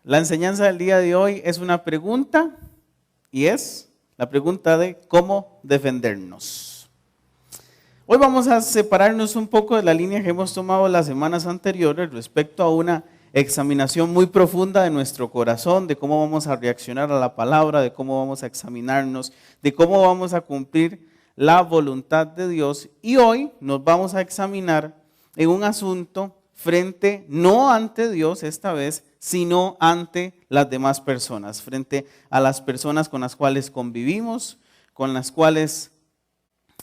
La enseñanza del día de hoy es una pregunta y es la pregunta de cómo defendernos. Hoy vamos a separarnos un poco de la línea que hemos tomado las semanas anteriores respecto a una examinación muy profunda de nuestro corazón, de cómo vamos a reaccionar a la palabra, de cómo vamos a examinarnos, de cómo vamos a cumplir la voluntad de Dios. Y hoy nos vamos a examinar en un asunto frente, no ante Dios esta vez, sino ante las demás personas, frente a las personas con las cuales convivimos, con las cuales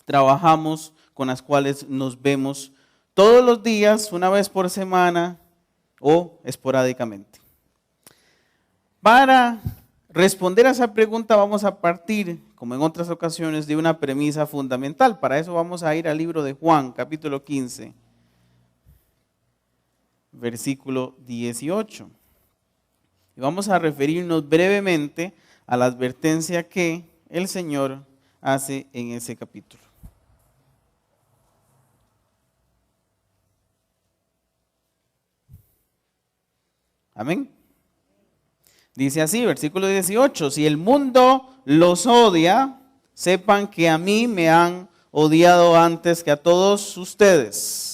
trabajamos, con las cuales nos vemos todos los días, una vez por semana o esporádicamente. Para responder a esa pregunta vamos a partir, como en otras ocasiones, de una premisa fundamental. Para eso vamos a ir al libro de Juan, capítulo 15, versículo 18. Y vamos a referirnos brevemente a la advertencia que el Señor hace en ese capítulo. Amén. Dice así, versículo 18, si el mundo los odia, sepan que a mí me han odiado antes que a todos ustedes.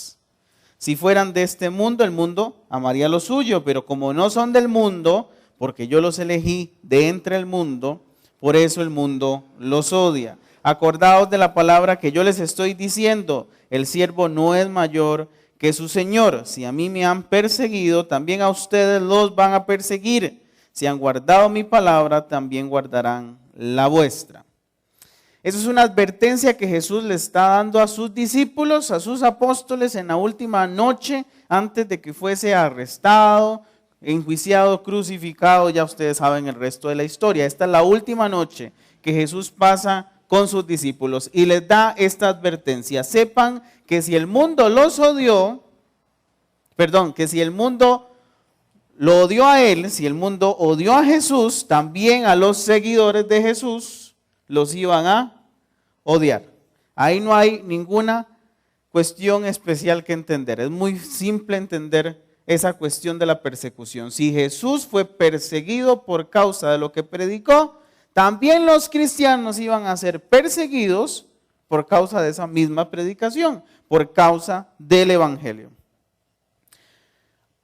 Si fueran de este mundo, el mundo amaría lo suyo, pero como no son del mundo, porque yo los elegí de entre el mundo, por eso el mundo los odia. Acordaos de la palabra que yo les estoy diciendo, el siervo no es mayor que su Señor. Si a mí me han perseguido, también a ustedes los van a perseguir. Si han guardado mi palabra, también guardarán la vuestra. Eso es una advertencia que Jesús le está dando a sus discípulos, a sus apóstoles en la última noche antes de que fuese arrestado, enjuiciado, crucificado. Ya ustedes saben el resto de la historia. Esta es la última noche que Jesús pasa con sus discípulos y les da esta advertencia. Sepan que si el mundo los odió, que si el mundo lo odió a él, si el mundo odió a Jesús, también a los seguidores de Jesús los iban a odiar. Ahí no hay ninguna cuestión especial que entender. Es muy simple entender esa cuestión de la persecución. Si Jesús fue perseguido por causa de lo que predicó, también los cristianos iban a ser perseguidos por causa de esa misma predicación, por causa del evangelio.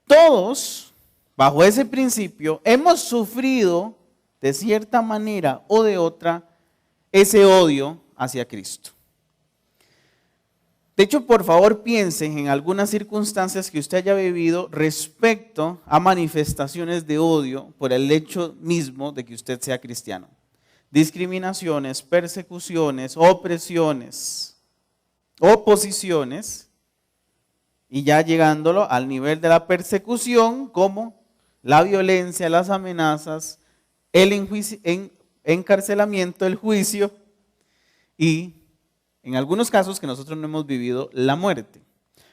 Todos, bajo ese principio, hemos sufrido de cierta manera o de otra ese odio hacia Cristo. De hecho, por favor, piensen en algunas circunstancias que usted haya vivido respecto a manifestaciones de odio por el hecho mismo de que usted sea cristiano. Discriminaciones, persecuciones, opresiones, oposiciones, y ya llegándolo al nivel de la persecución, como la violencia, las amenazas, el encarcelamiento, el juicio y en algunos casos que nosotros no hemos vivido, la muerte.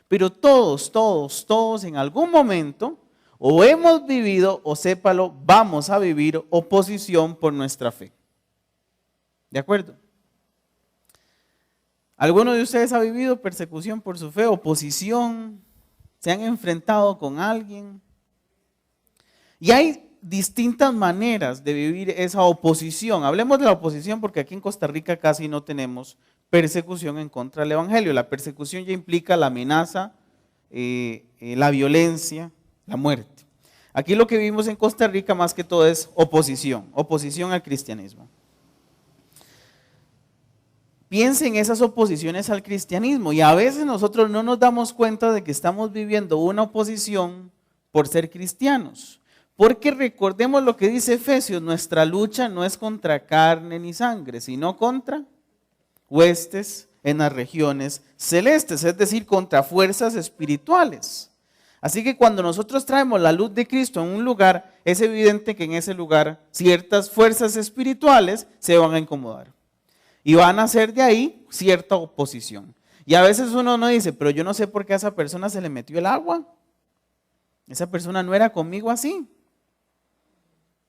Pero todos en algún momento o hemos vivido o sépalo, vamos a vivir oposición por nuestra fe. ¿De acuerdo? ¿Alguno de ustedes ha vivido persecución por su fe, oposición? ¿Se han enfrentado con alguien? Y hay distintas maneras de vivir esa oposición. Hablemos de la oposición porque aquí en Costa Rica casi no tenemos persecución en contra del evangelio. La persecución ya implica la amenaza, la violencia, la muerte. Aquí lo que vivimos en Costa Rica más que todo es oposición al cristianismo. Piensen en esas oposiciones al cristianismo y a veces nosotros no nos damos cuenta de que estamos viviendo una oposición por ser cristianos. Porque recordemos lo que dice Efesios, nuestra lucha no es contra carne ni sangre, sino contra huestes en las regiones celestes, es decir, contra fuerzas espirituales. Así que cuando nosotros traemos la luz de Cristo en un lugar, es evidente que en ese lugar ciertas fuerzas espirituales se van a incomodar. Y van a hacer de ahí cierta oposición. Y a veces uno no dice, pero yo no sé por qué a esa persona se le metió el agua. Esa persona no era conmigo así.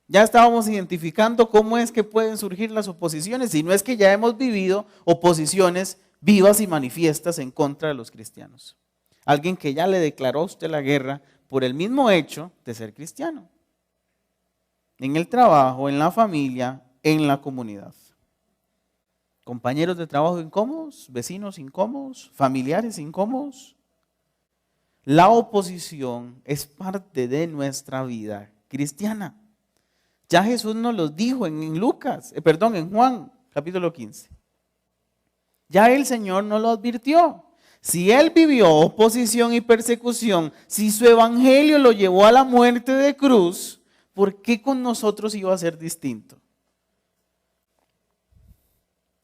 Ya estábamos identificando cómo es que pueden surgir las oposiciones, y no es que ya hemos vivido oposiciones vivas y manifiestas en contra de los cristianos. Alguien que ya le declaró a usted la guerra por el mismo hecho de ser cristiano. en el trabajo, en la familia, en la comunidad. Compañeros de trabajo incómodos, vecinos incómodos, familiares incómodos. La oposición es parte de nuestra vida cristiana. Ya Jesús nos lo dijo en Juan capítulo 15. Ya el Señor nos lo advirtió. Si Él vivió oposición y persecución, si su evangelio lo llevó a la muerte de cruz, ¿por qué con nosotros iba a ser distinto?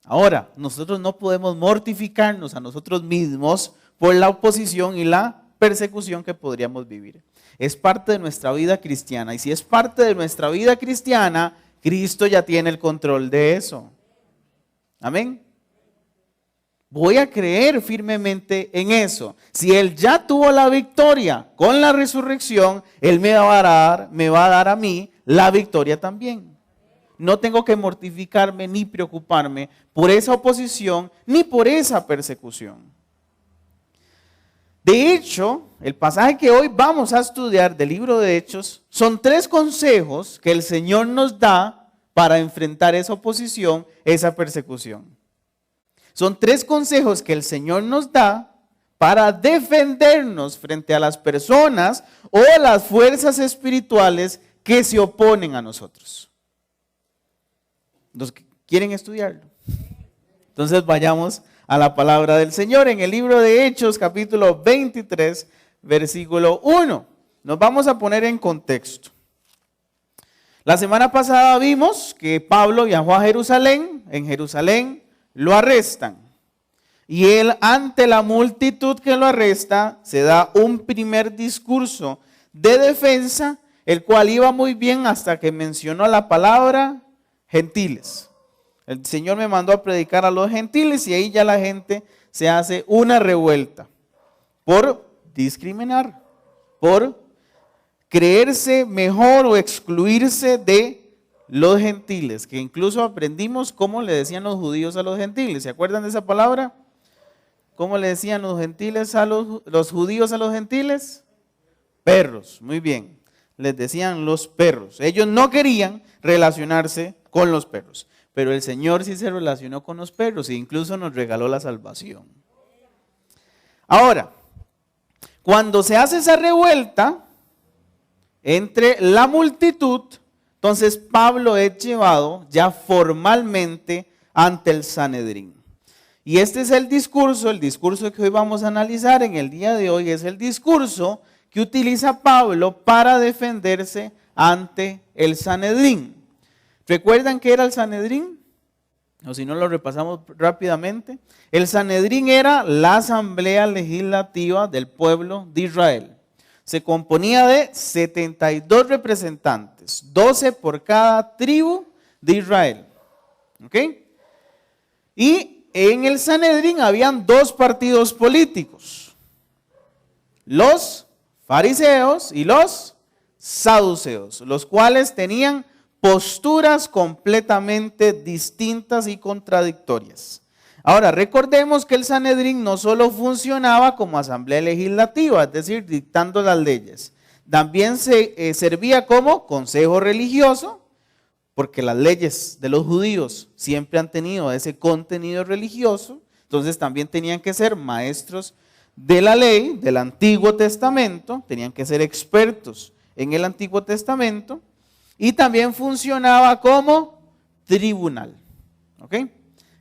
Ahora, nosotros no podemos mortificarnos a nosotros mismos por la oposición y la persecución que podríamos vivir. Es parte de nuestra vida cristiana. Y si es parte de nuestra vida cristiana, Cristo ya tiene el control de eso. Amén. Voy a creer firmemente en eso. Si Él ya tuvo la victoria con la resurrección, Él me va a dar a mí la victoria también. No tengo que mortificarme ni preocuparme por esa oposición ni por esa persecución. De hecho, el pasaje que hoy vamos a estudiar del libro de Hechos son 3 consejos que el Señor nos da para enfrentar esa oposición, esa persecución. Son 3 consejos que el Señor nos da para defendernos frente a las personas o las fuerzas espirituales que se oponen a nosotros. ¿Los que quieren estudiarlo? Entonces vayamos a la palabra del Señor en el libro de Hechos, capítulo 23, versículo 1. Nos vamos a poner en contexto. La semana pasada vimos que Pablo viajó a Jerusalén. En Jerusalén lo arrestan. Y él, ante la multitud que lo arresta, se da un primer discurso de defensa, el cual iba muy bien hasta que mencionó la palabra gentiles. El Señor me mandó a predicar a los gentiles y ahí ya la gente se hace una revuelta por discriminar, por creerse mejor o excluirse de los gentiles, que incluso aprendimos cómo le decían los judíos a los gentiles. ¿Se acuerdan de esa palabra? ¿Cómo le decían los gentiles a los judíos a los gentiles? Perros, muy bien. Les decían los perros. Ellos no querían relacionarse con los perros, pero el Señor sí se relacionó con los perros e incluso nos regaló la salvación. Ahora, cuando se hace esa revuelta entre la multitud, entonces Pablo es llevado ya formalmente ante el Sanedrín. Y este es el discurso que hoy vamos a analizar en el día de hoy, es el discurso que utiliza Pablo para defenderse ante el Sanedrín. ¿Recuerdan qué era el Sanedrín? O si no, lo repasamos rápidamente. El Sanedrín era la asamblea legislativa del pueblo de Israel. Se componía de 72 representantes, 12 por cada tribu de Israel. ¿Ok? Y en el Sanedrín habían 2 partidos políticos, los fariseos y los saduceos, los cuales tenían posturas completamente distintas y contradictorias. Ahora, recordemos que el Sanedrín no solo funcionaba como asamblea legislativa, es decir, dictando las leyes, también se servía como consejo religioso, porque las leyes de los judíos siempre han tenido ese contenido religioso, entonces también tenían que ser maestros de la ley, del Antiguo Testamento, tenían que ser expertos en el Antiguo Testamento, y también funcionaba como tribunal. ¿Ok?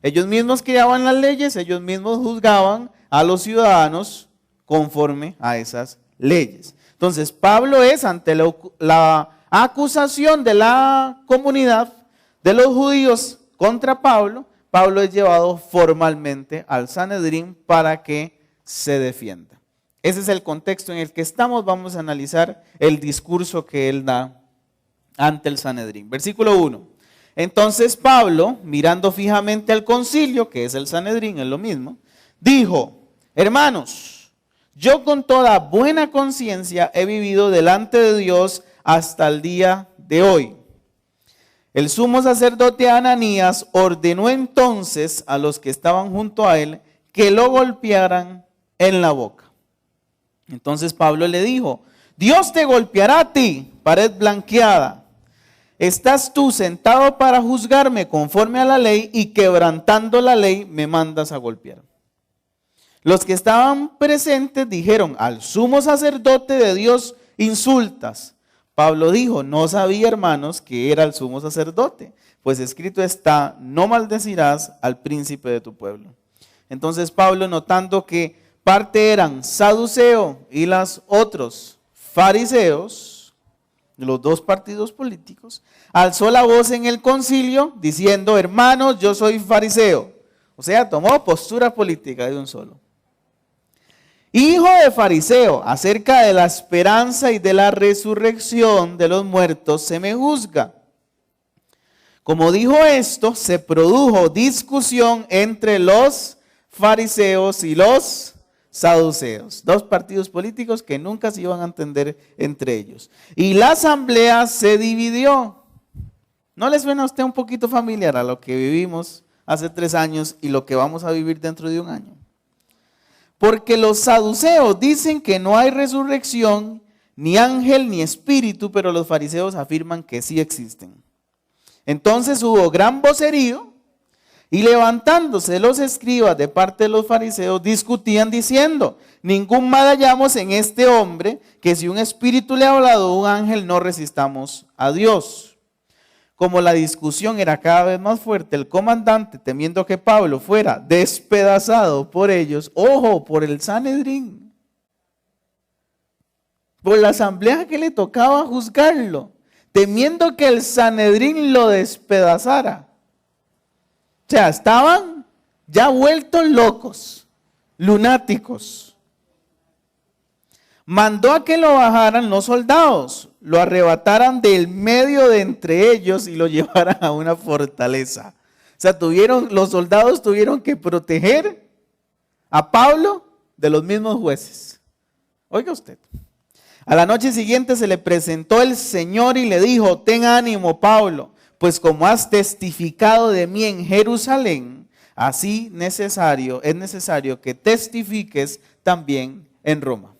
Ellos mismos creaban las leyes, ellos mismos juzgaban a los ciudadanos conforme a esas leyes. Entonces, Pablo es ante la acusación de la comunidad de los judíos contra Pablo, Pablo es llevado formalmente al Sanedrín para que se defienda. Ese es el contexto en el que estamos. Vamos a analizar el discurso que él da ante el Sanedrín. Versículo 1. Entonces Pablo, mirando fijamente al concilio, que es el Sanedrín, es lo mismo, dijo: hermanos, yo con toda buena conciencia he vivido delante de Dios hasta el día de hoy. El sumo sacerdote Ananías ordenó entonces a los que estaban junto a él que lo golpearan en la boca. Entonces Pablo le dijo: Dios te golpeará a ti, pared blanqueada. estás tú sentado para juzgarme conforme a la ley y quebrantando la ley me mandas a golpear. Los que estaban presentes dijeron, al sumo sacerdote de Dios insultas. Pablo dijo, no sabía, hermanos, que era el sumo sacerdote, pues escrito está, no maldecirás al príncipe de tu pueblo. Entonces Pablo, notando que parte eran saduceo y las otros fariseos, los dos partidos políticos, alzó la voz en el concilio diciendo, hermanos, yo soy fariseo. O sea, tomó postura política de un solo. Hijo de fariseo, acerca de la esperanza y de la resurrección de los muertos se me juzga. Como dijo esto, se produjo discusión entre los fariseos y los saduceos, dos partidos políticos que nunca se iban a entender entre ellos. Y la asamblea se dividió. ¿No les suena a usted un poquito familiar a lo que vivimos hace 3 años y lo que vamos a vivir dentro de un año? Porque los saduceos dicen que no hay resurrección, ni ángel, ni espíritu, pero los fariseos afirman que sí existen. Entonces hubo gran vocerío y levantándose los escribas de parte de los fariseos discutían diciendo, ningún mal hallamos en este hombre, que si un espíritu le ha hablado a un ángel no resistamos a Dios. Como la discusión era cada vez más fuerte, el comandante, temiendo que Pablo fuera despedazado por ellos, ojo, por el Sanedrín, por la asamblea que le tocaba juzgarlo, temiendo que el Sanedrín lo despedazara. O sea, estaban ya vueltos locos, lunáticos. Mandó a que lo bajaran los soldados, lo arrebataran del medio de entre ellos y lo llevaran a una fortaleza. O sea, los soldados tuvieron que proteger a Pablo de los mismos jueces. Oiga usted. A la noche siguiente se le presentó el Señor y le dijo, ten ánimo, Pablo, pues como has testificado de mí en Jerusalén, así es necesario que testifiques también en Roma.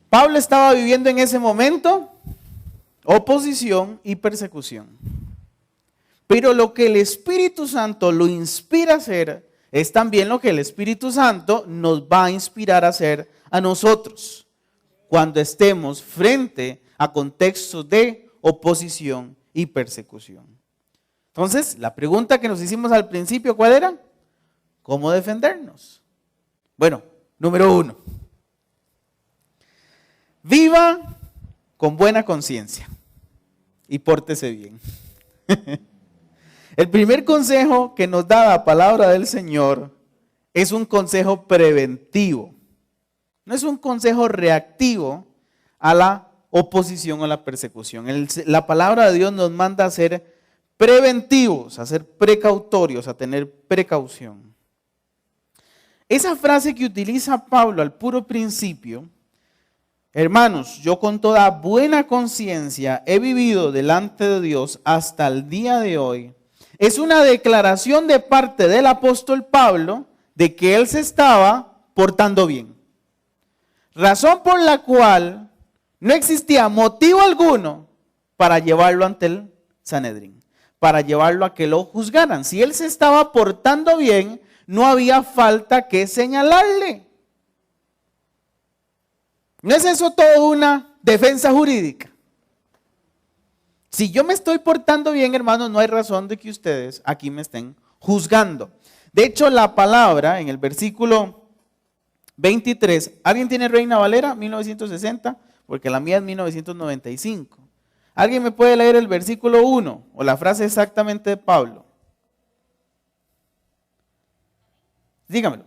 Pablo estaba viviendo en ese momento oposición y persecución. Pero lo que el Espíritu Santo lo inspira a hacer es también lo que el Espíritu Santo nos va a inspirar a hacer a nosotros cuando estemos frente a contextos de oposición y persecución. Entonces, la pregunta que nos hicimos al principio, ¿cuál era? ¿Cómo defendernos? Bueno, número 1. Viva con buena conciencia y pórtese bien. El primer consejo que nos da la palabra del Señor es un consejo preventivo. No es un consejo reactivo a la oposición o la persecución. La palabra de Dios nos manda a ser preventivos, a ser precautorios, a tener precaución. Esa frase que utiliza Pablo al puro principio, hermanos, yo con toda buena conciencia he vivido delante de Dios hasta el día de hoy, es una declaración de parte del apóstol Pablo de que él se estaba portando bien. Razón por la cual no existía motivo alguno para llevarlo ante el Sanedrín, para llevarlo a que lo juzgaran. Si él se estaba portando bien, no había falta que señalarle. ¿No es eso todo una defensa jurídica? Si yo me estoy portando bien, hermanos, no hay razón de que ustedes aquí me estén juzgando. De hecho, la palabra en el versículo 23, ¿alguien tiene Reina Valera 1960? Porque la mía es 1995. ¿Alguien me puede leer el versículo 1 o la frase exactamente de Pablo? Dígamelo.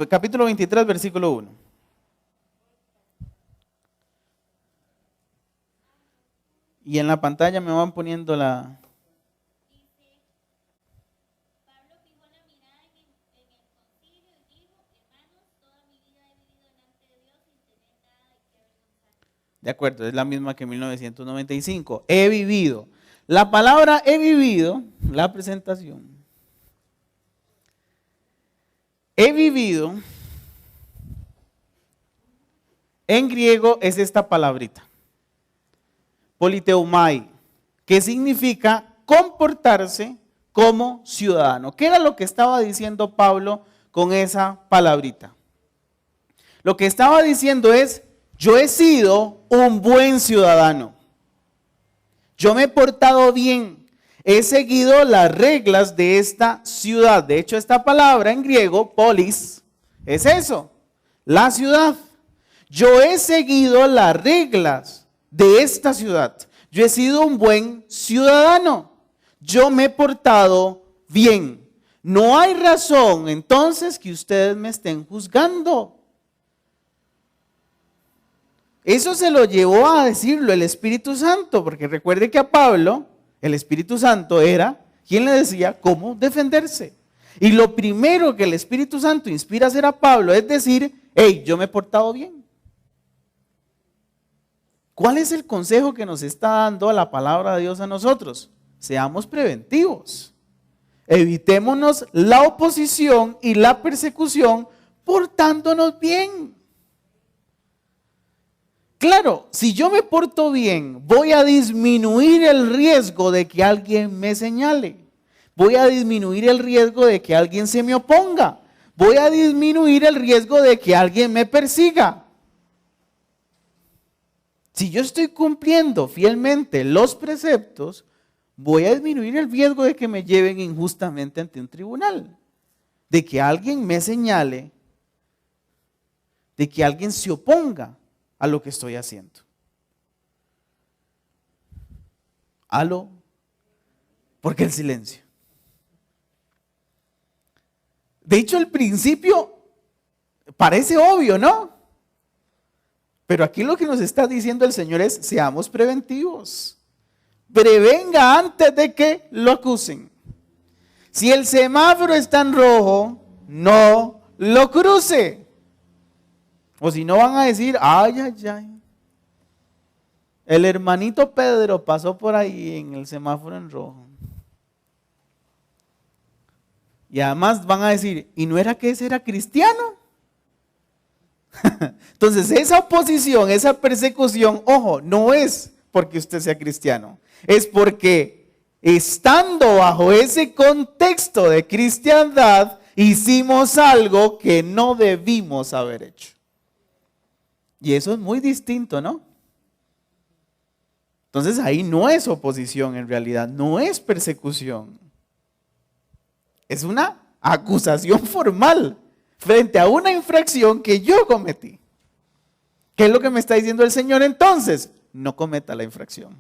Capítulo 23, versículo 1. Y en la pantalla me van poniendo la... De acuerdo, es la misma que 1995. He vivido. La palabra he vivido, la presentación. He vivido en griego es esta palabrita, politeumai, que significa comportarse como ciudadano. ¿Qué era lo que estaba diciendo Pablo con esa palabrita? Lo que estaba diciendo es, yo he sido un buen ciudadano. Yo me he portado bien. He seguido las reglas de esta ciudad. De hecho, esta palabra en griego, polis, es eso, la ciudad. Yo he seguido las reglas de esta ciudad. Yo he sido un buen ciudadano. Yo me he portado bien. No hay razón entonces que ustedes me estén juzgando. Eso se lo llevó a decirlo el Espíritu Santo, porque recuerde que a Pablo, el Espíritu Santo era quien le decía cómo defenderse. Y lo primero que el Espíritu Santo inspira a hacer a Pablo es decir, hey, yo me he portado bien. ¿Cuál es el consejo que nos está dando la palabra de Dios a nosotros? Seamos preventivos. Evitémonos la oposición y la persecución portándonos bien. Claro, si yo me porto bien, voy a disminuir el riesgo de que alguien me señale. Voy a disminuir el riesgo de que alguien se me oponga. Voy a disminuir el riesgo de que alguien me persiga. Si yo estoy cumpliendo fielmente los preceptos, voy a disminuir el riesgo de que me lleven injustamente ante un tribunal, de que alguien me señale, de que alguien se oponga a lo que estoy haciendo. ¿Aló? ¿Por qué el silencio? De hecho, el principio parece obvio, ¿no? Pero aquí lo que nos está diciendo el Señor es, seamos preventivos. Prevenga antes de que lo acusen. Si el semáforo está en rojo, no lo cruce. O si no van a decir, ay, ay, ay. El hermanito Pedro pasó por ahí en el semáforo en rojo. Y además van a decir, ¿y no era que ese era cristiano? Entonces esa oposición, esa persecución, ojo, no es porque usted sea cristiano. Es porque estando bajo ese contexto de cristiandad, hicimos algo que no debimos haber hecho. Y eso es muy distinto, ¿no? Entonces ahí no es oposición en realidad, no es persecución. Es una acusación formal frente a una infracción que yo cometí. ¿Qué es lo que me está diciendo el Señor entonces? No cometa la infracción.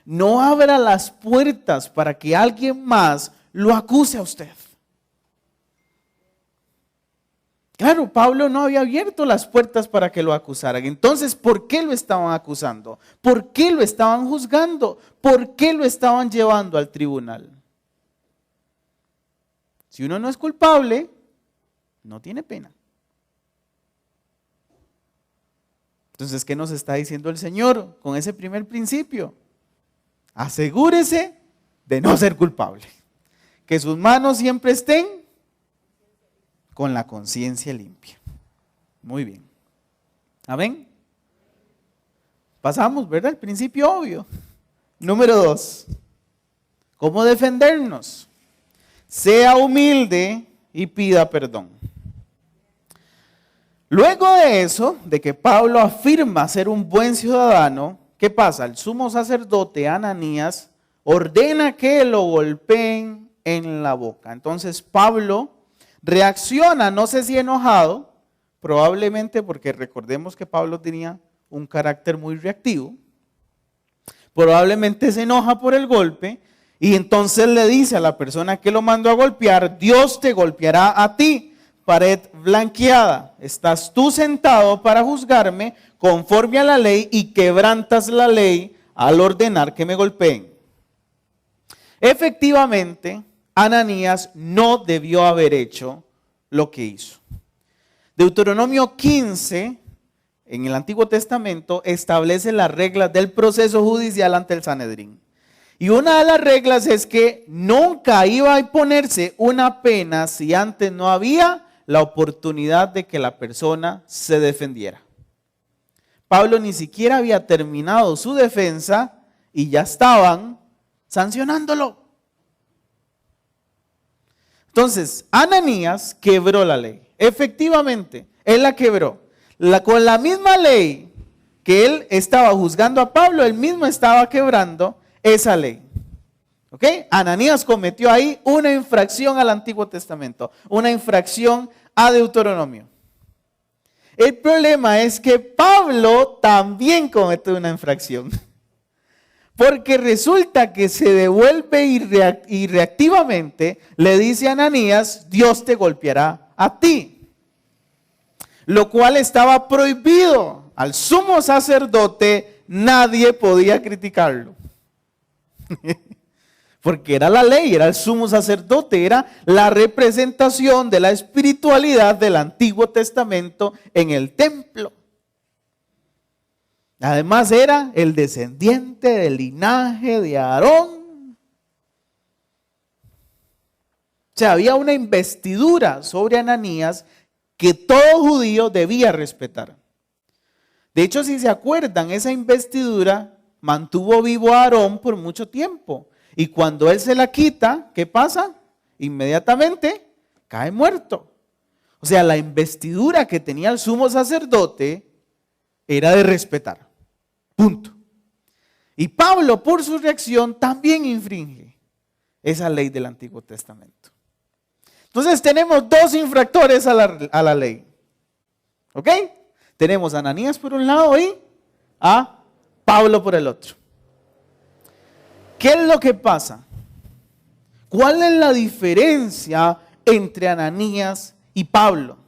No abra las puertas para que alguien más lo acuse a usted. Claro, Pablo no había abierto las puertas para que lo acusaran. Entonces, ¿por qué lo estaban acusando? ¿Por qué lo estaban juzgando? ¿Por qué lo estaban llevando al tribunal? Si uno no es culpable, no tiene pena. Entonces, ¿qué nos está diciendo el Señor con ese primer principio? Asegúrese de no ser culpable. Que sus manos siempre estén con la conciencia limpia. Muy bien. Amén. Pasamos, ¿verdad? El principio obvio. Número 2. ¿Cómo defendernos? Sea humilde y pida perdón. Luego de eso, de que Pablo afirma ser un buen ciudadano, ¿qué pasa? El sumo sacerdote Ananías ordena que lo golpeen en la boca. Entonces Pablo reacciona, no sé si enojado, probablemente porque recordemos que Pablo tenía un carácter muy reactivo. Probablemente se enoja por el golpe y entonces le dice a la persona que lo mandó a golpear, Dios te golpeará a ti. Pared blanqueada, estás tú sentado para juzgarme conforme a la ley y quebrantas la ley al ordenar que me golpeen. Efectivamente, Ananías no debió haber hecho lo que hizo. Deuteronomio 15, en el Antiguo Testamento, establece las reglas del proceso judicial ante el Sanedrín. Y una de las reglas es que nunca iba a imponerse una pena si antes no había la oportunidad de que la persona se defendiera. Pablo ni siquiera había terminado su defensa y ya estaban sancionándolo. Entonces, Ananías quebró la ley. Efectivamente, él la quebró. Con la misma ley que él estaba juzgando a Pablo, él mismo estaba quebrando esa ley. ¿Ok? Ananías cometió ahí una infracción al Antiguo Testamento, una infracción a Deuteronomio. El problema es que Pablo también cometió una infracción. Porque resulta que se devuelve y reactivamente le dice a Ananías, Dios te golpeará a ti. Lo cual estaba prohibido. Al sumo sacerdote nadie podía criticarlo. Porque era la ley, era el sumo sacerdote, era la representación de la espiritualidad del Antiguo Testamento en el templo. Además era el descendiente del linaje de Aarón. O sea, había una investidura sobre Ananías que todo judío debía respetar. De hecho, si se acuerdan, esa investidura mantuvo vivo a Aarón por mucho tiempo. Y cuando él se la quita, ¿qué pasa? Inmediatamente cae muerto. O sea, la investidura que tenía el sumo sacerdote era de respetar. Punto. Y Pablo, por su reacción, también infringe esa ley del Antiguo Testamento. Entonces tenemos dos infractores a la ley. ¿Ok? Tenemos a Ananías por un lado y a Pablo por el otro. ¿Qué es lo que pasa? ¿Cuál es la diferencia entre Ananías y Pablo?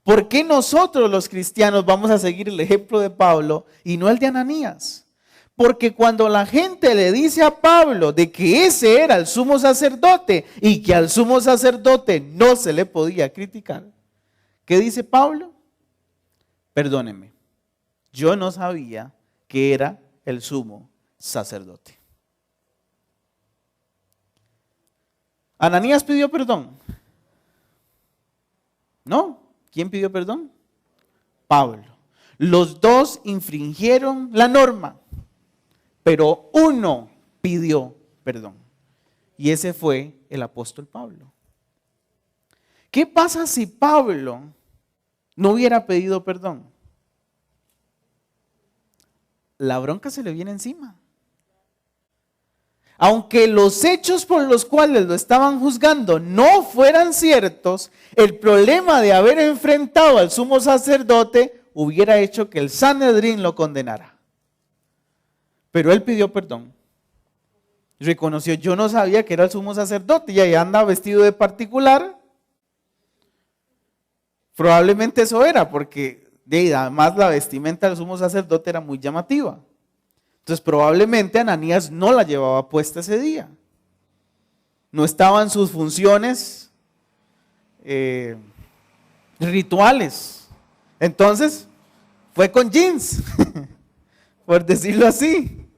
¿Por qué nosotros los cristianos vamos a seguir el ejemplo de Pablo y no el de Ananías? Porque cuando la gente le dice a Pablo de que ese era el sumo sacerdote y que al sumo sacerdote no se le podía criticar, ¿qué dice Pablo? Perdóneme, yo no sabía que era el sumo sacerdote. ¿Ananías pidió perdón? No. ¿Quién pidió perdón? Pablo. Los dos infringieron la norma, pero uno pidió perdón. Y ese fue el apóstol Pablo. ¿Qué pasa si Pablo no hubiera pedido perdón? La bronca se le viene encima. Aunque los hechos por los cuales lo estaban juzgando no fueran ciertos, el problema de haber enfrentado al sumo sacerdote hubiera hecho que el Sanedrín lo condenara. Pero él pidió perdón. Reconoció, yo no sabía que era el sumo sacerdote y ahí anda vestido de particular. Probablemente eso era, porque además la vestimenta del sumo sacerdote era muy llamativa. Entonces probablemente Ananías no la llevaba puesta ese día. No estaban sus funciones rituales. Entonces fue con jeans, por decirlo así.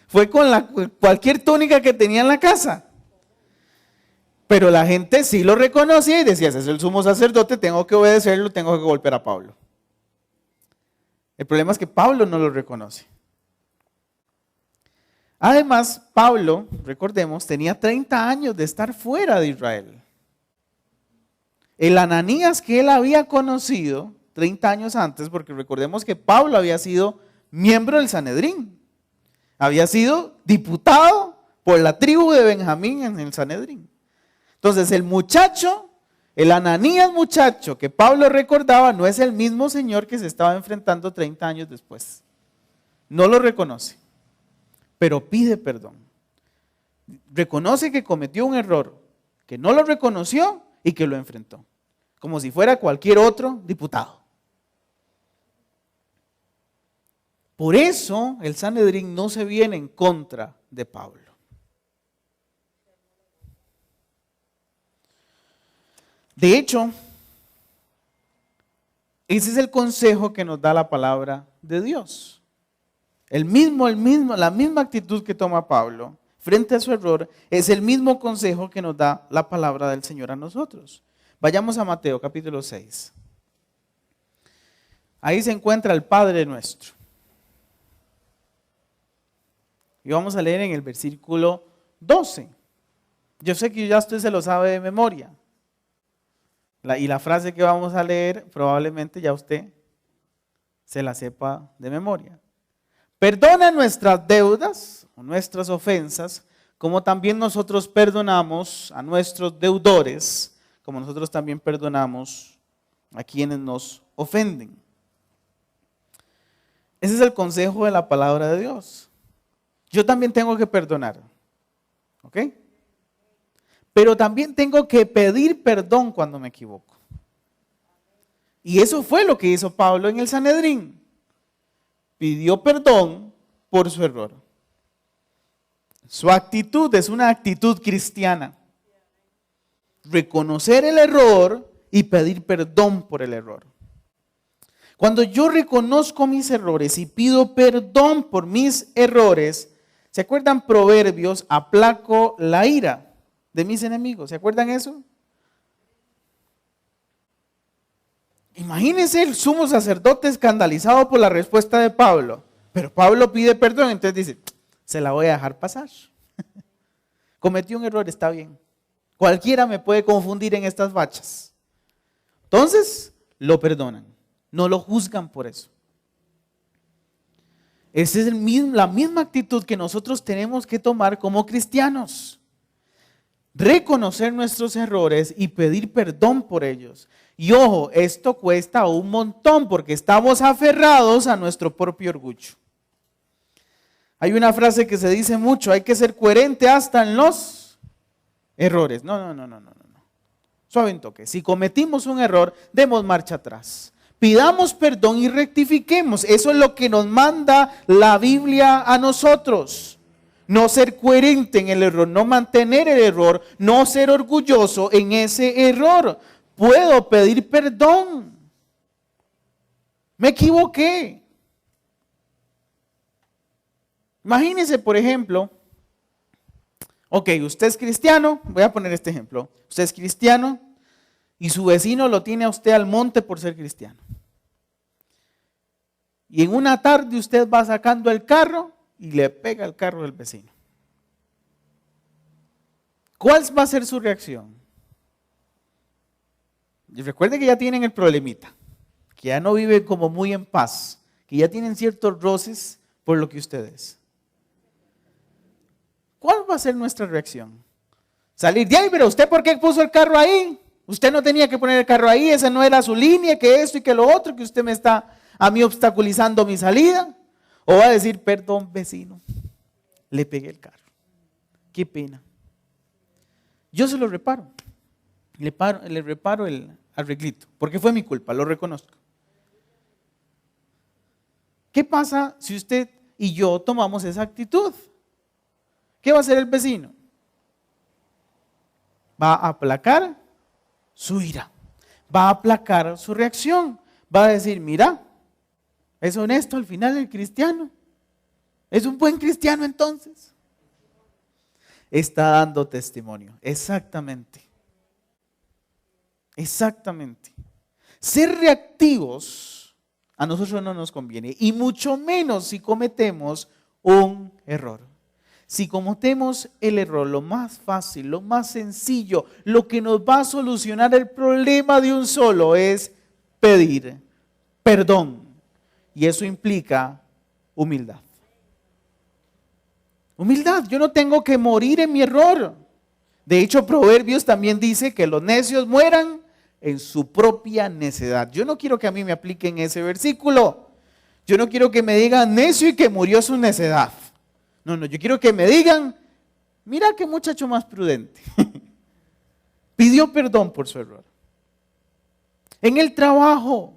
Fue con cualquier túnica que tenía en la casa. Pero la gente sí lo reconocía y decía, ese es el sumo sacerdote, tengo que obedecerlo, tengo que golpear a Pablo. El problema es que Pablo no lo reconoce. Además, Pablo, recordemos, tenía 30 años de estar fuera de Israel. El Ananías que él había conocido 30 años antes, porque recordemos que Pablo había sido miembro del Sanedrín. Había sido diputado por la tribu de Benjamín en el Sanedrín. Entonces el Ananías muchacho que Pablo recordaba no es el mismo señor que se estaba enfrentando 30 años después. No lo reconoce. Pero pide perdón. Reconoce que cometió un error, que no lo reconoció y que lo enfrentó, como si fuera cualquier otro diputado. Por eso el Sanedrín no se viene en contra de Pablo. De hecho, ese es el consejo que nos da la palabra de Dios. La misma actitud que toma Pablo frente a su error es el mismo consejo que nos da la palabra del Señor a nosotros. Vayamos a Mateo capítulo 6. Ahí se encuentra el Padre nuestro. Y vamos a leer en el versículo 12. Yo sé que ya usted se lo sabe de memoria. Y la frase que vamos a leer probablemente ya usted se la sepa de memoria. Perdona nuestras deudas o nuestras ofensas, como también nosotros perdonamos a nuestros deudores, como nosotros también perdonamos a quienes nos ofenden. Ese es el consejo de la palabra de Dios. Yo también tengo que perdonar, ¿ok? Pero también tengo que pedir perdón cuando me equivoco. Y eso fue lo que hizo Pablo en el Sanedrín. Pidió perdón por su error. Su actitud es una actitud cristiana. Reconocer el error y pedir perdón por el error. Cuando yo reconozco mis errores y pido perdón por mis errores, ¿se acuerdan Proverbios? Aplaco la ira de mis enemigos. ¿Se acuerdan eso? Imagínense el sumo sacerdote escandalizado por la respuesta de Pablo. Pero Pablo pide perdón, entonces dice, se la voy a dejar pasar. Cometí un error, está bien. Cualquiera me puede confundir en estas fachas. Entonces, lo perdonan. No lo juzgan por eso. Esa es la misma actitud que nosotros tenemos que tomar como cristianos. Reconocer nuestros errores y pedir perdón por ellos. Y ojo, esto cuesta un montón porque estamos aferrados a nuestro propio orgullo. Hay una frase que se dice mucho, hay que ser coherente hasta en los errores. No. Suave un toque. Si cometimos un error, demos marcha atrás. Pidamos perdón y rectifiquemos. Eso es lo que nos manda la Biblia a nosotros. No ser coherente en el error, no mantener el error, no ser orgulloso en ese error. Puedo pedir perdón. Me equivoqué. Imagínense, por ejemplo, ok, usted es cristiano, voy a poner este ejemplo. Usted es cristiano y su vecino lo tiene a usted al monte por ser cristiano. Y en una tarde usted va sacando el carro y le pega el carro del vecino. ¿Cuál va a ser su reacción? Y recuerde que ya tienen el problemita, que ya no viven como muy en paz, que ya tienen ciertos roces por lo que usted es. ¿Cuál va a ser nuestra reacción? Salir de ahí, pero ¿usted por qué puso el carro ahí? Usted no tenía que poner el carro ahí, esa no era su línea, que esto y que lo otro, que usted me está a mí obstaculizando mi salida. O va a decir, perdón vecino, le pegué el carro. Qué pena. Yo se lo reparo. Le reparo el arreglito, porque fue mi culpa, lo reconozco. ¿Qué pasa si usted y yo tomamos esa actitud? ¿Qué va a hacer el vecino? Va a aplacar su ira, va a aplacar su reacción, va a decir, mira, es honesto al final el cristiano, es un buen cristiano entonces. Está dando testimonio, exactamente. Exactamente. Ser reactivos a nosotros no nos conviene, y mucho menos si cometemos un error. Si cometemos el error, lo más fácil, lo más sencillo, lo que nos va a solucionar el problema de un solo es pedir perdón. Y eso implica humildad. Humildad, yo no tengo que morir en mi error. De hecho, Proverbios también dice que los necios mueran en su propia necedad. Yo no quiero que a mí me apliquen ese versículo. Yo no quiero que me digan necio y que murió su necedad. No, yo quiero que me digan, mira qué muchacho más prudente. Pidió perdón por su error. En el trabajo,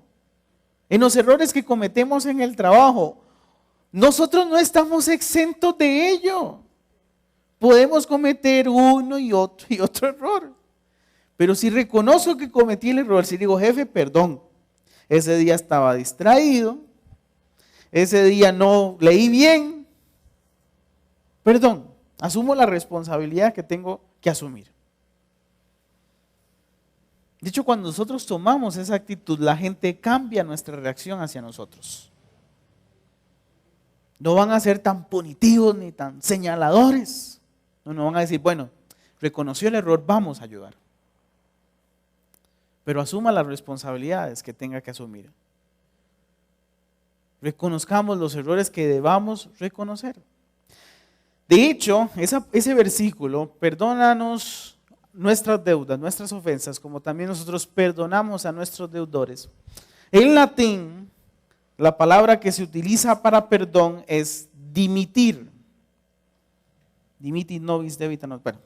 en los errores que cometemos en el trabajo, nosotros no estamos exentos de ello. Podemos cometer uno y otro error. Pero si reconozco que cometí el error, si digo, jefe, perdón, ese día estaba distraído, ese día no leí bien, perdón, asumo la responsabilidad que tengo que asumir. De hecho, cuando nosotros tomamos esa actitud, la gente cambia nuestra reacción hacia nosotros. No van a ser tan punitivos ni tan señaladores. No van a decir, bueno, reconoció el error, vamos a ayudar. Pero asuma las responsabilidades que tenga que asumir. Reconozcamos los errores que debamos reconocer. De hecho, ese versículo, perdónanos nuestras deudas, nuestras ofensas, como también nosotros perdonamos a nuestros deudores. En latín, la palabra que se utiliza para perdón es dimitir. Dimitir nobis debita nos. Bueno,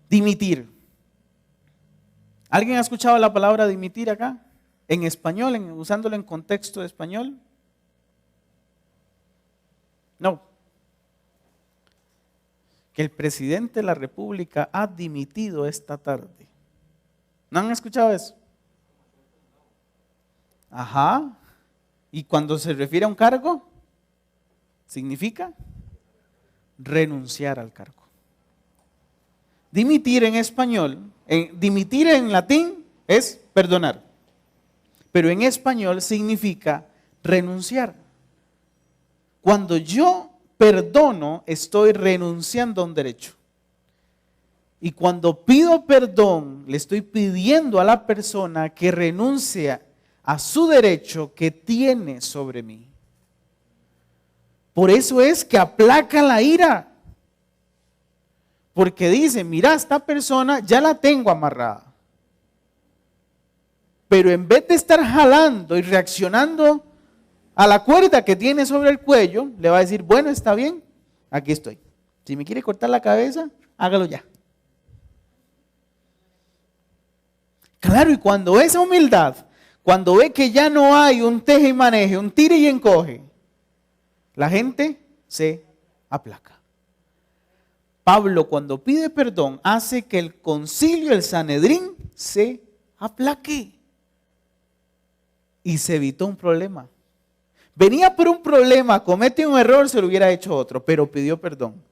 dimitir. ¿Alguien ha escuchado la palabra dimitir acá? En español, usándolo en contexto español. No. Que el presidente de la República ha dimitido esta tarde. ¿No han escuchado eso? Ajá. Y cuando se refiere a un cargo, significa renunciar al cargo. Dimitir en español, dimitir en latín es perdonar. Pero en español significa renunciar. Cuando yo perdono, estoy renunciando a un derecho. Y cuando pido perdón, le estoy pidiendo a la persona que renuncie a su derecho que tiene sobre mí. Por eso es que aplaca la ira. Porque dice, mira, esta persona ya la tengo amarrada. Pero en vez de estar jalando y reaccionando a la cuerda que tiene sobre el cuello, le va a decir, bueno, está bien, aquí estoy. Si me quiere cortar la cabeza, hágalo ya. Claro, y cuando esa humildad, cuando ve que ya no hay un teje y maneje, un tire y encoge, la gente se aplaca. Pablo, cuando pide perdón, hace que el concilio, el Sanedrín, se aplaque. Y se evitó un problema. Venía por un problema, comete un error, se lo hubiera hecho otro, pero pidió perdón.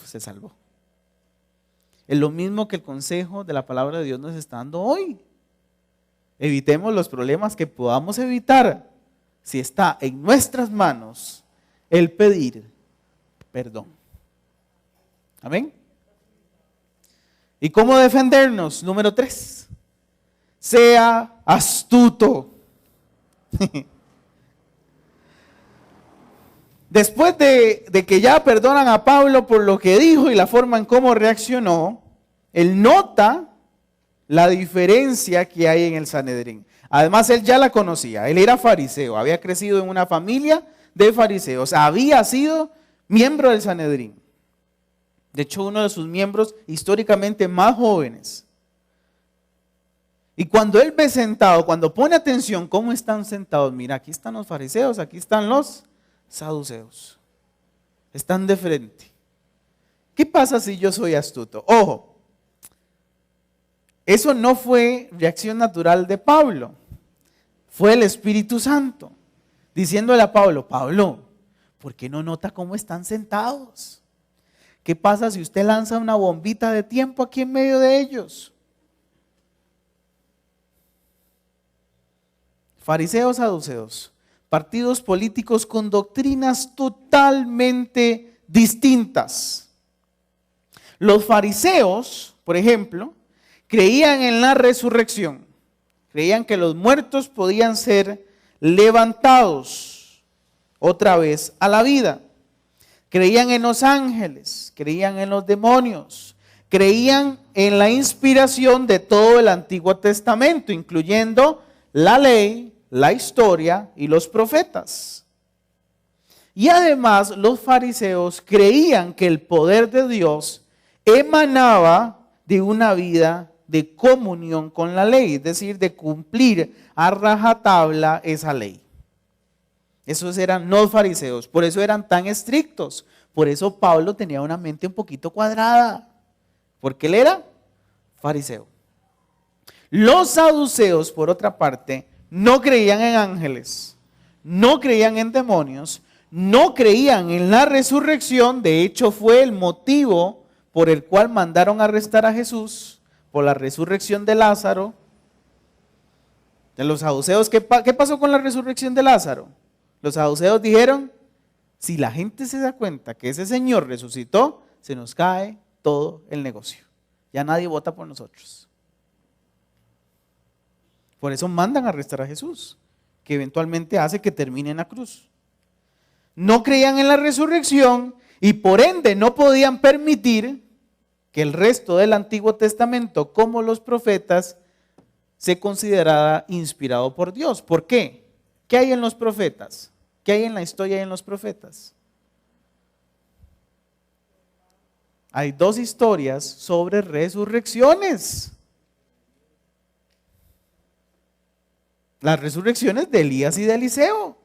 Se salvó. Es lo mismo que el consejo de la palabra de Dios nos está dando hoy. Evitemos los problemas que podamos evitar si está en nuestras manos el pedir perdón. Amén. ¿Y cómo defendernos? Número 3. Sea astuto. Después de que ya perdonan a Pablo por lo que dijo y la forma en cómo reaccionó, él nota la diferencia que hay en el Sanedrín. Además, él ya la conocía, él era fariseo, había crecido en una familia de fariseos, había sido miembro del Sanedrín. De hecho, uno de sus miembros históricamente más jóvenes. Y cuando él ve sentado, cuando pone atención cómo están sentados, mira, aquí están los fariseos, aquí están los saduceos. Están de frente. ¿Qué pasa si yo soy astuto? Ojo, eso no fue reacción natural de Pablo, fue el Espíritu Santo, diciéndole a Pablo, Pablo, ¿por qué no nota cómo están sentados? ¿Qué pasa si usted lanza una bombita de tiempo aquí en medio de ellos? Fariseos, saduceos, partidos políticos con doctrinas totalmente distintas. Los fariseos, por ejemplo, creían en la resurrección, creían que los muertos podían ser levantados otra vez a la vida. Creían en los ángeles, creían en los demonios, creían en la inspiración de todo el Antiguo Testamento, incluyendo la ley, la historia y los profetas. Y además los fariseos creían que el poder de Dios emanaba de una vida de comunión con la ley, es decir, de cumplir a rajatabla esa ley. Esos eran los fariseos, por eso eran tan estrictos. Por eso Pablo tenía una mente un poquito cuadrada, porque él era fariseo. Los saduceos, por otra parte, no creían en ángeles, no creían en demonios, no creían en la resurrección. De hecho, fue el motivo por el cual mandaron arrestar a Jesús, por la resurrección de Lázaro. De los saduceos, ¿qué pasó con la resurrección de Lázaro? Los saduceos dijeron, si la gente se da cuenta que ese Señor resucitó, se nos cae todo el negocio. Ya nadie vota por nosotros. Por eso mandan a arrestar a Jesús, que eventualmente hace que termine en la cruz. No creían en la resurrección y por ende no podían permitir que el resto del Antiguo Testamento, como los profetas, se considerara inspirado por Dios. ¿Por qué? ¿Qué hay en los profetas? ¿Qué hay en la historia y en los profetas? Hay dos historias sobre resurrecciones. Las resurrecciones de Elías y de Eliseo.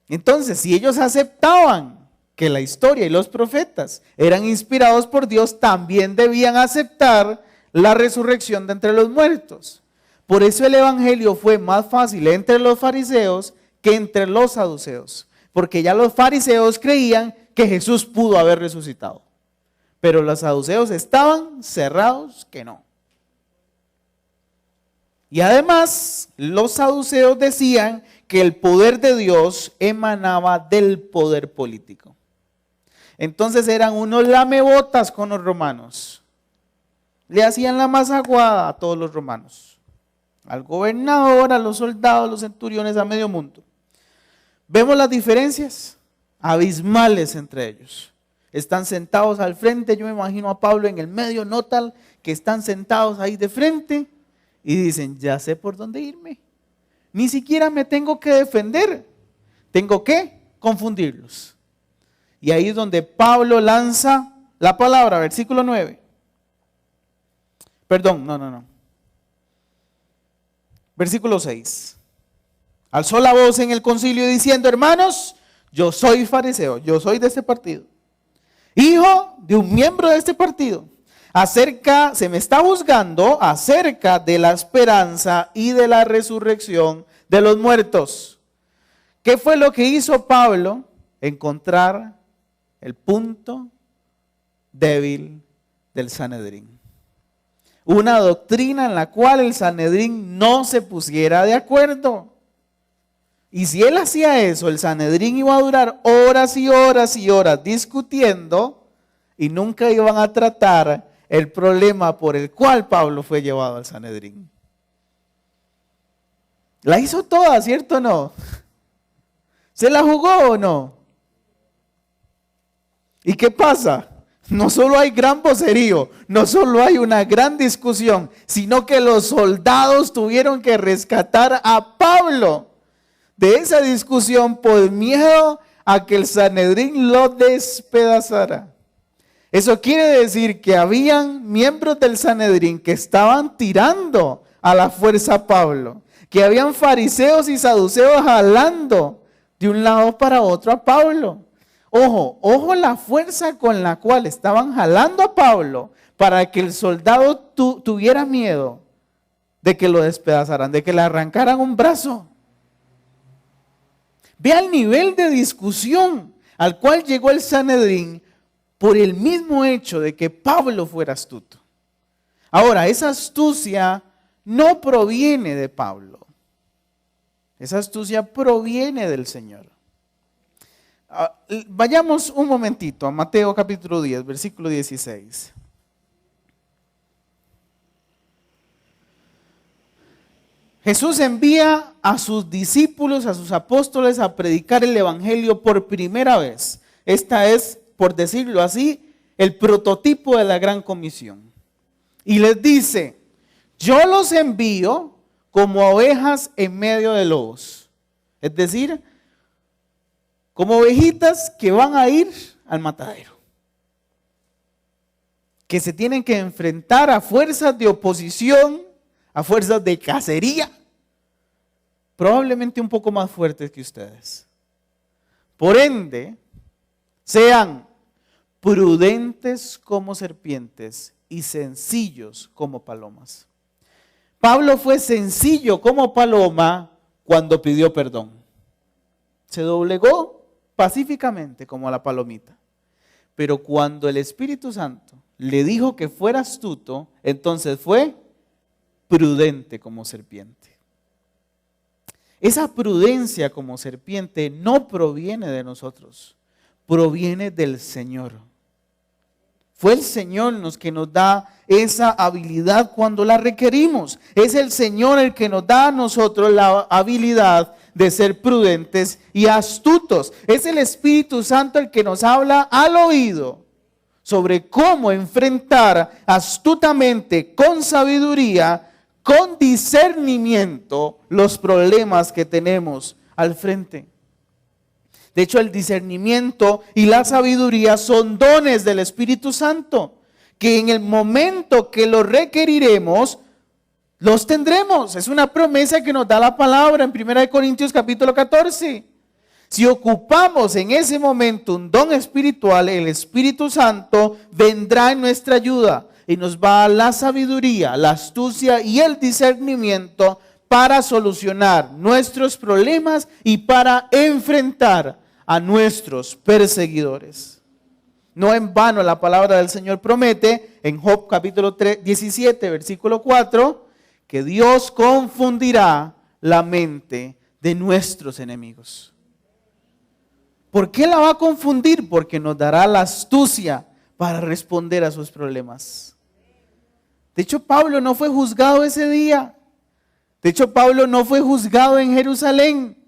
Entonces, si ellos aceptaban que la historia y los profetas eran inspirados por Dios, también debían aceptar la resurrección de entre los muertos. Por eso el evangelio fue más fácil entre los fariseos que entre los saduceos, porque ya los fariseos creían que Jesús pudo haber resucitado, pero los saduceos estaban cerrados que no. Y además, los saduceos decían que el poder de Dios emanaba del poder político. Entonces eran unos lamebotas con los romanos. Le hacían la más aguada a todos los romanos. Al gobernador, a los soldados, a los centuriones, a medio mundo. ¿Vemos las diferencias? Abismales entre ellos. Están sentados al frente, yo me imagino a Pablo en el medio, notan que están sentados ahí de frente y dicen, ya sé por dónde irme. Ni siquiera me tengo que defender, tengo que confundirlos. Y ahí es donde Pablo lanza la palabra, versículo 9. Perdón, no. Versículo 6. Alzó la voz en el concilio diciendo, hermanos, yo soy fariseo, yo soy de este partido, hijo de un miembro de este partido. Se me está juzgando acerca de la esperanza y de la resurrección de los muertos. ¿Qué fue lo que hizo Pablo? Encontrar el punto débil del Sanedrín. Una doctrina en la cual el Sanedrín no se pusiera de acuerdo. Y si él hacía eso, el Sanedrín iba a durar horas y horas y horas discutiendo y nunca iban a tratar el problema por el cual Pablo fue llevado al Sanedrín. La hizo toda, ¿cierto o no? ¿Se la jugó o no? ¿Y qué pasa? No solo hay gran vocerío, no solo hay una gran discusión, sino que los soldados tuvieron que rescatar a Pablo de esa discusión por miedo a que el Sanedrín lo despedazara. Eso quiere decir que habían miembros del Sanedrín que estaban tirando a la fuerza a Pablo, que habían fariseos y saduceos jalando de un lado para otro a Pablo. Ojo la fuerza con la cual estaban jalando a Pablo para que el soldado tuviera miedo de que lo despedazaran, de que le arrancaran un brazo. Vea el nivel de discusión al cual llegó el Sanedrín por el mismo hecho de que Pablo fuera astuto. Ahora, esa astucia no proviene de Pablo. Esa astucia proviene del Señor. Vayamos un momentito a Mateo capítulo 10, versículo 16. Jesús envía a sus discípulos, a sus apóstoles a predicar el evangelio por primera vez. Esta es, por decirlo así, el prototipo de la gran comisión. Y les dice, yo los envío como ovejas en medio de lobos. Es decir, como ovejitas que van a ir al matadero. Que se tienen que enfrentar a fuerzas de oposición, a fuerzas de cacería, probablemente un poco más fuertes que ustedes. Por ende, sean prudentes como serpientes y sencillos como palomas. Pablo fue sencillo como paloma cuando pidió perdón. Se doblegó pacíficamente como la palomita. Pero cuando el Espíritu Santo le dijo que fuera astuto, entonces fue prudente como serpiente. Esa prudencia como serpiente no proviene de nosotros, proviene del Señor. Fue el Señor que nos da esa habilidad cuando la requerimos. Es el Señor el que nos da a nosotros la habilidad de ser prudentes y astutos. Es el Espíritu Santo el que nos habla al oído sobre cómo enfrentar astutamente, con sabiduría, con discernimiento, los problemas que tenemos al frente. De hecho, el discernimiento y la sabiduría son dones del Espíritu Santo, que en el momento que los requeriremos, los tendremos. Es una promesa que nos da la palabra en 1 Corintios capítulo 14. Si ocupamos en ese momento un don espiritual, el Espíritu Santo vendrá en nuestra ayuda y nos va a dar la sabiduría, la astucia y el discernimiento para solucionar nuestros problemas y para enfrentar a nuestros perseguidores. No en vano la palabra del Señor promete en Job capítulo 17, versículo 4, que Dios confundirá la mente de nuestros enemigos. ¿Por qué la va a confundir? Porque nos dará la astucia para responder a sus problemas. De hecho, Pablo no fue juzgado ese día. De hecho, Pablo no fue juzgado en Jerusalén.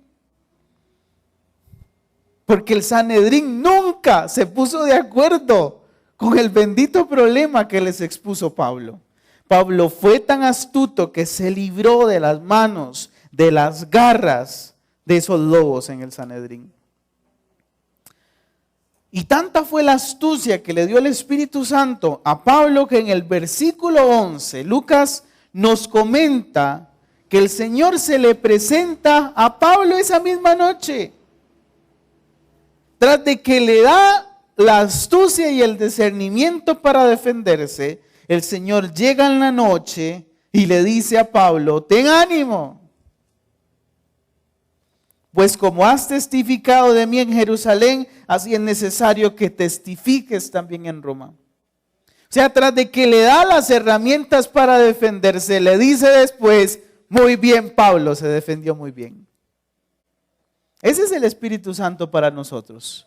Porque el Sanedrín nunca se puso de acuerdo con el bendito problema que les expuso Pablo. Pablo fue tan astuto que se libró de las manos, de las garras de esos lobos en el Sanedrín. Y tanta fue la astucia que le dio el Espíritu Santo a Pablo que en el versículo 11, Lucas nos comenta que el Señor se le presenta a Pablo esa misma noche. Tras de que le da la astucia y el discernimiento para defenderse, el Señor llega en la noche y le dice a Pablo: ten ánimo, pues como has testificado de mí en Jerusalén, así es necesario que testifiques también en Roma. O sea, tras de que le da las herramientas para defenderse, le dice después: muy bien, Pablo, se defendió muy bien. Ese es el Espíritu Santo para nosotros.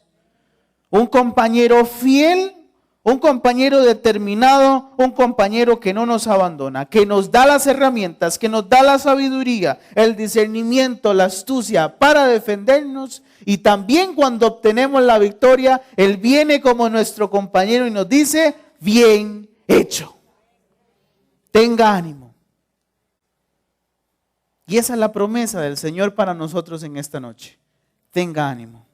Un compañero fiel, un compañero determinado, un compañero que no nos abandona, que nos da las herramientas, que nos da la sabiduría, el discernimiento, la astucia para defendernos. Y también cuando obtenemos la victoria, Él viene como nuestro compañero y nos dice: bien hecho, tenga ánimo. Y esa es la promesa del Señor para nosotros en esta noche. Tenga ánimo.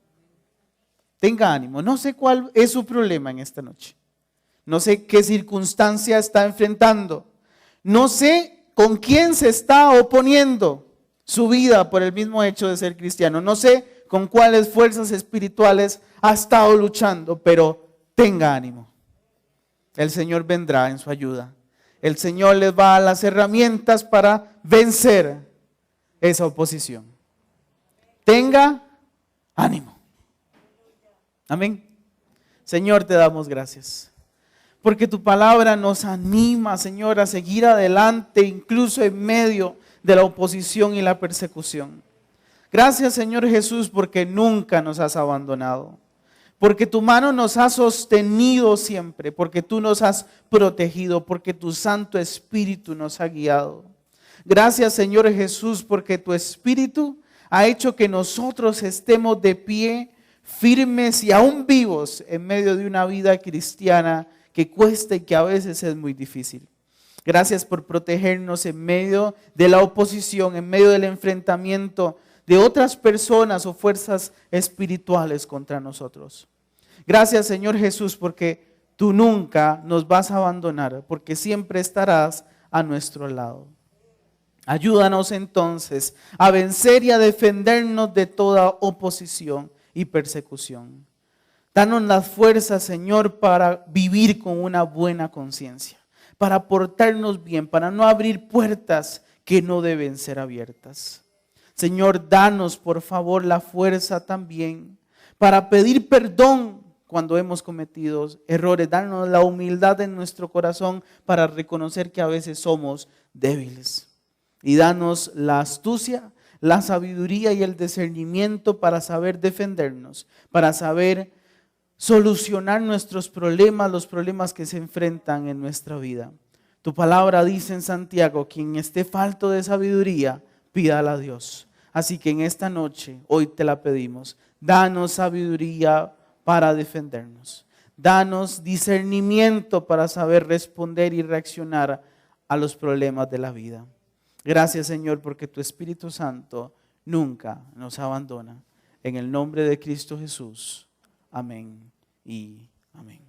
Tenga ánimo. No sé cuál es su problema en esta noche. No sé qué circunstancia está enfrentando. No sé con quién se está oponiendo su vida por el mismo hecho de ser cristiano. No sé con cuáles fuerzas espirituales ha estado luchando, pero tenga ánimo. El Señor vendrá en su ayuda. El Señor les va a dar las herramientas para vencer esa oposición. Tenga ánimo. Amén. Señor, te damos gracias, porque tu palabra nos anima, Señor, a seguir adelante, incluso en medio de la oposición y la persecución. Gracias, Señor Jesús, porque nunca nos has abandonado, porque tu mano nos ha sostenido siempre, porque tú nos has protegido, porque tu Santo Espíritu nos ha guiado. Gracias, Señor Jesús, porque tu Espíritu ha hecho que nosotros estemos de pie, firmes y aún vivos en medio de una vida cristiana que cuesta y que a veces es muy difícil. Gracias por protegernos en medio de la oposición, en medio del enfrentamiento de otras personas o fuerzas espirituales contra nosotros. Gracias, Señor Jesús, porque tú nunca nos vas a abandonar, porque siempre estarás a nuestro lado. Ayúdanos entonces a vencer y a defendernos de toda oposición y persecución. Danos las fuerzas, Señor, para vivir con una buena conciencia, para portarnos bien, para no abrir puertas que no deben ser abiertas. Señor, danos por favor la fuerza también para pedir perdón cuando hemos cometido errores. Danos la humildad en nuestro corazón para reconocer que a veces somos débiles. Y danos la astucia, la sabiduría y el discernimiento para saber defendernos, para saber solucionar nuestros problemas, los problemas que se enfrentan en nuestra vida. Tu palabra dice en Santiago: quien esté falto de sabiduría, pídala a Dios. Así que en esta noche, hoy te la pedimos, danos sabiduría para defendernos. Danos discernimiento para saber responder y reaccionar a los problemas de la vida. Gracias, Señor, porque tu Espíritu Santo nunca nos abandona. En el nombre de Cristo Jesús. Amén y amén.